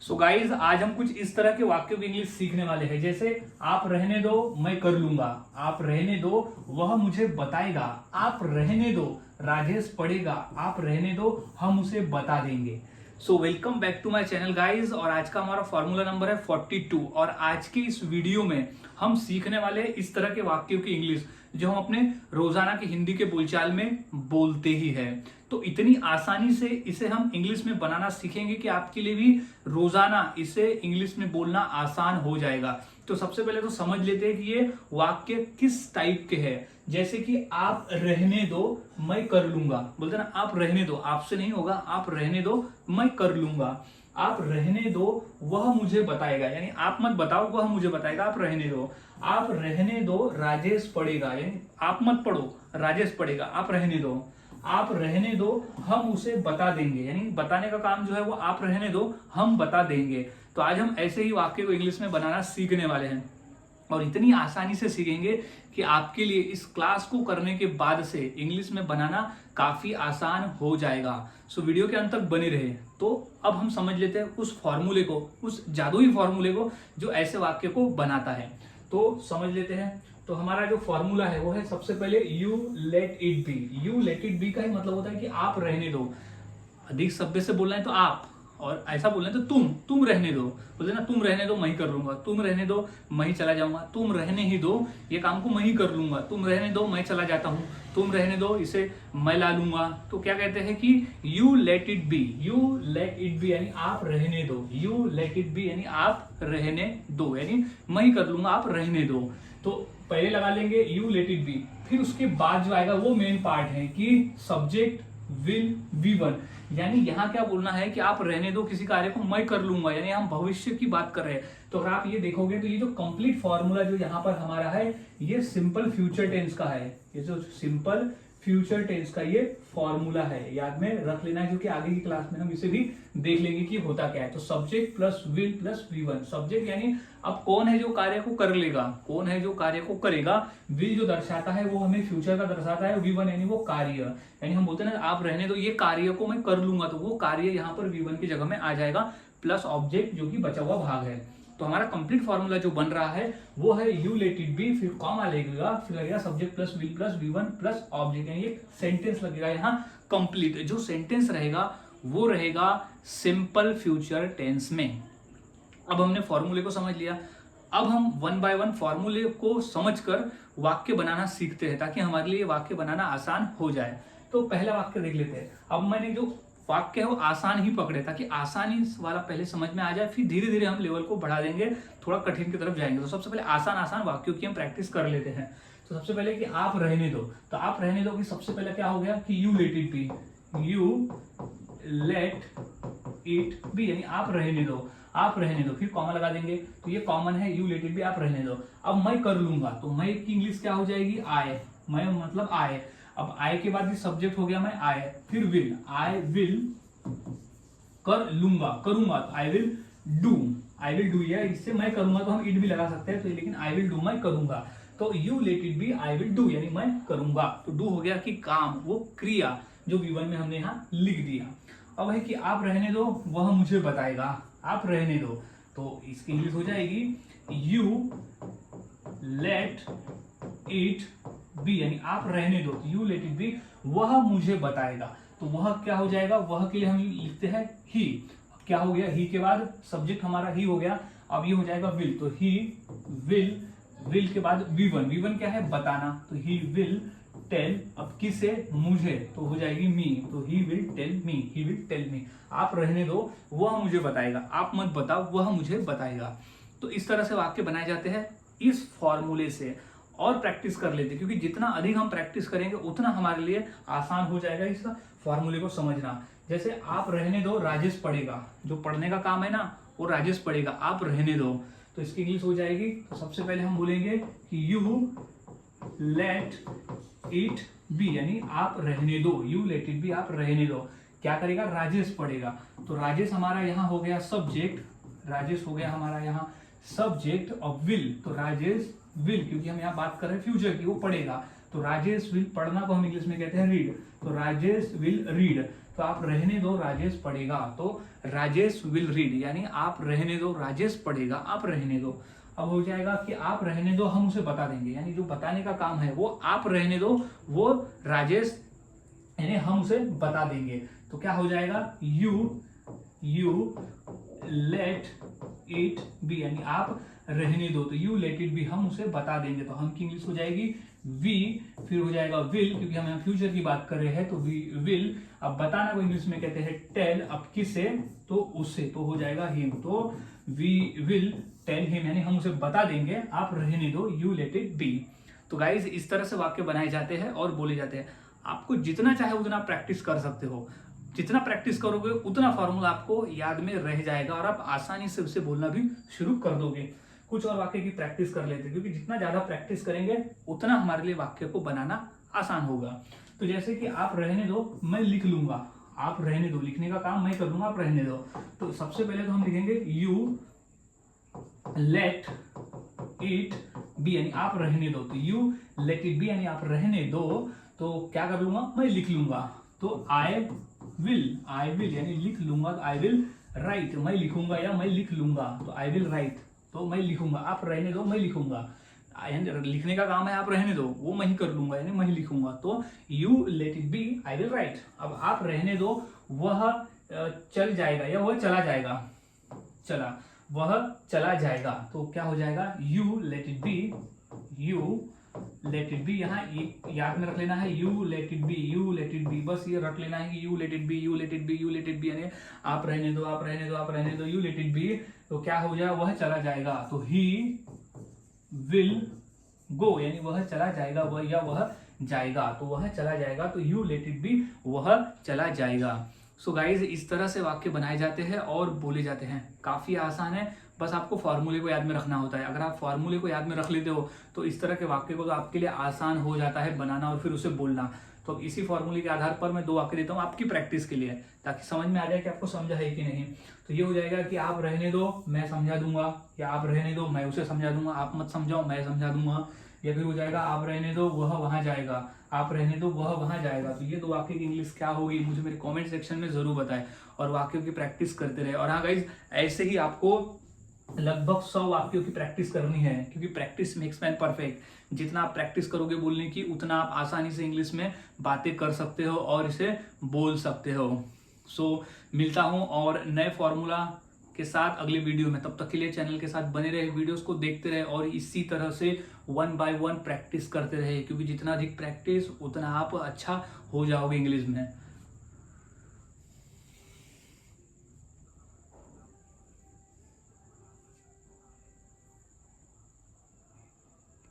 So guys आज हम कुछ इस तरह के वाक्यों की इंग्लिश सीखने वाले हैं, जैसे आप रहने दो मैं कर लूंगा, आप रहने दो वह मुझे बताएगा, आप रहने दो राजेश पढ़ेगा, आप रहने दो हम उसे बता देंगे। So welcome back to my channel guys, और आज का हमारा फॉर्मूला नंबर है 42 और आज की इस वीडियो में हम सीखने वाले हैं इस तरह के वाक्यों की इंग्लिश जो हम अपने रोजाना की हिंदी के बोलचाल में बोलते ही है। तो इतनी आसानी से इसे हम इंग्लिश में बनाना सीखेंगे कि आपके लिए भी रोजाना इसे इंग्लिश में बोलना आसान हो जाएगा। तो सबसे पहले तो समझ लेते हैं कि ये वाक्य किस टाइप के हैं। जैसे कि आप रहने दो मैं कर लूंगा, बोलते ना आप रहने दो, आपसे नहीं होगा, आप रहने दो मैं कर लूंगा। आप रहने दो वह मुझे बताएगा, यानी आप मत बताओ वह मुझे बताएगा, आप रहने दो। आप रहने दो राजेश पढ़ेगा, यानी आप मत पढ़ो राजेश पढ़ेगा, आप रहने दो। आप रहने दो हम उसे बता देंगे, यानी बताने का काम जो है वो आप रहने दो हम बता देंगे। तो आज हम ऐसे ही वाक्य को इंग्लिश में बनाना सीखने वाले हैं और इतनी आसानी से सीखेंगे कि आपके लिए इस क्लास को करने के बाद से इंग्लिश में बनाना काफी आसान हो जाएगा। सो वीडियो के अंत तक बने रहे। तो अब हम समझ लेते हैं उस फॉर्मूले को, उस जादुई फॉर्मूले को जो ऐसे वाक्य को बनाता है। तो समझ लेते हैं। तो हमारा जो फॉर्मूला है वो है सबसे पहले you let it B. You let it B का ही मतलब होता है कि आप रहने दो। अधिक सभ्य से बोलना है तो आप, और ऐसा बोलना है तो तुम रहने दो। बोलते ना तुम रहने दो मैं ही कर लूंगा, तुम रहने दो मैं ही चला जाऊंगा, तुम रहने ही दो ये काम को मैं ही कर लूंगा, तुम रहने दो मैं चला जाता हूं, तुम रहने दो इसे मैं ला लूंगा। तो क्या कहते हैं कि you let it B, you let it B यानी आप रहने दो, यू लेट इट बी यानी आप रहने दो, यानी मैं ही कर लूंगा आप रहने दो। तो पहले लगा लेंगे यू लेट इट बी, फिर उसके बाद जो आएगा वो मेन पार्ट है कि सब्जेक्ट विल बी वन, यानी यहाँ क्या बोलना है कि आप रहने दो किसी कार्य को मैं कर लूंगा, यानी हम भविष्य की बात कर रहे हैं। तो अगर आप ये देखोगे तो ये जो कंप्लीट फॉर्मूला जो यहाँ पर हमारा है ये सिंपल फ्यूचर टेंस का है। ये जो सिंपल फ्यूचर टेंस का ये फॉर्मूला है, याद में रख लेना है, जो कि आगे की क्लास में हम इसे भी देख लेंगे कि होता क्या है। तो subject plus will plus V one, subject यानी अब कौन है जो कार्य को कर लेगा, कौन है जो कार्य को करेगा, विल जो दर्शाता है वो हमें फ्यूचर का दर्शाता है, वी वन यानी वो कार्य, यानी हम बोलते हैं ना आप रहने दो ये कार्य को मैं कर लूंगा, तो वो कार्य यहाँ पर वी वन की जगह में आ जाएगा प्लस ऑब्जेक्ट जो कि बचा हुआ भाग है। तो हमारा कंप्लीट फॉर्मूला जो बन रहा है वो है यू लेट इट बी, फिर कॉमा लगेगा, फिर लगेगा subject plus will plus V one plus object, यानी एक सेंटेंस लगेगा यहाँ कंप्लीट। जो सेंटेंस रहेगा वो रहेगा सिंपल फ्यूचर टेंस में। अब हमने फॉर्मूले को समझ लिया, अब हम वन बाय वन फॉर्मूले को समझकर वाक्य बनाना सीखते हैं ताकि हमारे लिए वाक्य बनाना आसान हो जाए। तो पहला वाक्य देख लेते हैं। अब मैंने जो वाक्य है वो आसान ही पकड़े ताकि आसानी वाला पहले समझ में आ जाए, फिर धीरे धीरे हम लेवल को बढ़ा देंगे, थोड़ा कठिन की तरफ जाएंगे। तो सबसे पहले आसान आसान वाक्यों की हम प्रैक्टिस कर लेते हैं। तो सबसे पहले कि आप रहने दो, तो आप रहने दो कि सबसे पहले क्या हो गया कि you let it B, you let it B यानी आप रहने दो, आप रहने दो, फिर कॉमा लगा देंगे, तो ये कॉमन है यू लेट इट बी, आप रहने दो। अब मैं कर लूंगा, तो मैं की इंग्लिश क्या हो जाएगी आई, मैं मतलब आए। अब आई के बाद सब्जेक्ट हो गया मैं आए, फिर विल, आई विल कर लूंगा, करूंगा तो आई will do, I will do, या इससे मैं करूंगा तो हम इट भी लगा सकते हैं, तो लेकिन आई विल डू मैं करूंगा। तो you let it be I will do यानी मैं करूंगा। तो डू हो गया कि काम, वो क्रिया जो V1 में हमने यहाँ लिख दिया। अब है कि आप रहने दो वह मुझे बताएगा, आप रहने दो, तो इसकी इंग्लिश हो जाएगी यू लेट इट बी यानी आप रहने दो, यू लेट इट बी वह मुझे बताएगा। तो वह क्या हो जाएगा, वह के लिए हम लिखते हैं ही। अब क्या हो गया, ही के बाद सब्जेक्ट हमारा ही हो गया, अब ये हो जाएगा विल, तो ही विल, विल के बाद V1, V1 क्या है बताना, तो ही विल टेल, अब किसे, मुझे, तो हो जाएगी मी, तो he will tell me, he will tell me. आप रहने दो वह मुझे बताएगा, आप मत बताओ वह मुझे बताएगा। तो इस तरह से वाक्य बनाए जाते हैं इस फॉर्मूले से। और प्रैक्टिस कर लेते हैं क्योंकि जितना अधिक हम प्रैक्टिस करेंगे उतना हमारे लिए आसान हो जाएगा इस फॉर्मूले को समझना। जैसे आप रहने दो राजेश पढ़ेगा, जो पढ़ने का काम है ना वो राजेश पढ़ेगा, आप रहने दो, तो इसकी इंग्लिश हो जाएगी। तो सबसे पहले हम बोलेंगे कि यू लेट इट बी यानी आप रहने दो, यू लेट इट बी आप रहने दो। क्या करेगा, राजेश पढ़ेगा, तो राजेश हमारा यहाँ हो गया सब्जेक्ट, राजेश हो गया हमारा यहाँ सब्जेक्ट और विल, तो राजेश विल, क्योंकि हम यहाँ बात कर रहे हैं फ्यूचर की, वो पढ़ेगा, तो राजेश विल, पढ़ना को हम इंग्लिश में कहते हैं रीड, तो राजेश विल रीड। तो आप रहने दो राजेश पढ़ेगा, तो राजेश विल रीड, यानी आप रहने दो राजेश पढ़ेगा, आप रहने दो। अब हो जाएगा कि आप रहने दो, हम उसे बता देंगे, यानी जो बताने का काम है वो आप रहने दो, वो राजेश यानी हम उसे बता देंगे। तो क्या हो जाएगा, यू लेट इट बी, यानी आप रहने दो, तो यू लेट इट बी, हम उसे बता देंगे। तो हम की इंग्लिश हो जाएगी वी, फिर हो जाएगा विल, क्योंकि हम यहाँ फ्यूचर की बात कर रहे हैं, तो वी विल। अब बताना को इंग्लिश में कहते हैं टेल, अब किससे, तो उससे, तो हो जाएगा हिम, तो वी विल टेल हिम, यानी हम उसे बता देंगे, आप रहने दो, यू लेट इट बी। तो गाइज इस तरह से वाक्य बनाए जाते हैं और बोले जाते हैं। आपको जितना चाहे उतना प्रैक्टिस कर सकते हो, जितना प्रैक्टिस करोगे उतना फॉर्मूला आपको याद में रह जाएगा और आप आसानी से उसे बोलना भी शुरू कर दोगे। कुछ और वाक्य की प्रैक्टिस कर लेते हैं, क्योंकि जितना ज्यादा प्रैक्टिस करेंगे उतना हमारे लिए वाक्य को बनाना आसान होगा। तो जैसे कि आप रहने दो, मैं लिख लूंगा, आप रहने दो, लिखने का काम मैं कर लूंगा, आप रहने दो। तो सबसे पहले तो हम लिखेंगे यू लेट इट बी, यानी आप रहने दो, तो यू लेट इट बी यानी आप रहने दो। तो क्या कर लूंगा, मैं लिख लूंगा, तो आई विल यानी लिख लूंगा, आई विल राइट, मैं लिखूंगा या मैं लिख लूंगा, तो आई विल राइट, तो मैं लिखूंगा, आप रहने दो, मैं लिखूंगा, लिखने का काम है, आप रहने दो, वो मैं ही कर लूंगा यानी मैं ही लिखूंगा, तो you let it be, I will write. अब आप रहने दो, वह चल जाएगा या वह चला जाएगा, वह चला जाएगा, तो क्या हो जाएगा, you let it B, you let it B, यहाँ याद में रख लेना है you let it B, you let it B, बस ये रख लेना है कि you let it B, you let it B, you let it B, यानी आप रहने दो, आप रहने दो, आप रहने दो, यू लेट इट बी। तो क्या हो जाएगा, वह चला जाएगा, तो ही विल गो, यानी वह चला जाएगा, वह या वह जाएगा, तो वह चला जाएगा, तो यू लेट इट बी, वह चला जाएगा। सो गाइज इस तरह से वाक्य बनाए जाते हैं और बोले जाते हैं, काफी आसान है, बस आपको फॉर्मूले को याद में रखना होता है। अगर आप फॉर्मूले को याद में रख लेते हो तो इस तरह के वाक्य को तो आपके लिए आसान हो जाता है बनाना और फिर उसे बोलना। तो इसी फॉर्मूले के आधार पर मैं 2 वाक्य देता हूँ आपकी प्रैक्टिस के लिए, ताकि समझ में आ जाए कि आपको समझा है कि नहीं। तो ये हो जाएगा कि आप रहने दो, मैं समझा दूंगा, या आप रहने दो, मैं उसे समझा दूंगा, आप मत समझाओ, मैं समझा दूंगा। या फिर हो जाएगा आप रहने दो, वह वहां जाएगा, आप रहने दो, वह वहां जाएगा। तो ये 2 वाक्य की इंग्लिश क्या होगी मुझे मेरे कमेंट सेक्शन में जरूर बताएं और वाक्यों की प्रैक्टिस करते रहे। और हाँ गाइज, ऐसे ही आपको लगभग 100 वाक्यों की प्रैक्टिस करनी है, क्योंकि प्रैक्टिस मेक्स मैन परफेक्ट। जितना आप प्रैक्टिस करोगे बोलने की, उतना आप आसानी से इंग्लिश में बातें कर सकते हो और इसे बोल सकते हो। सो मिलता हूं और नए फॉर्मूला के साथ अगले वीडियो में। तब तक के लिए चैनल के साथ बने रहे, वीडियोस को देखते रहे और इसी तरह से 1 बाय 1 प्रैक्टिस करते रहे, क्योंकि जितना अधिक प्रैक्टिस उतना आप अच्छा हो जाओगे इंग्लिश में।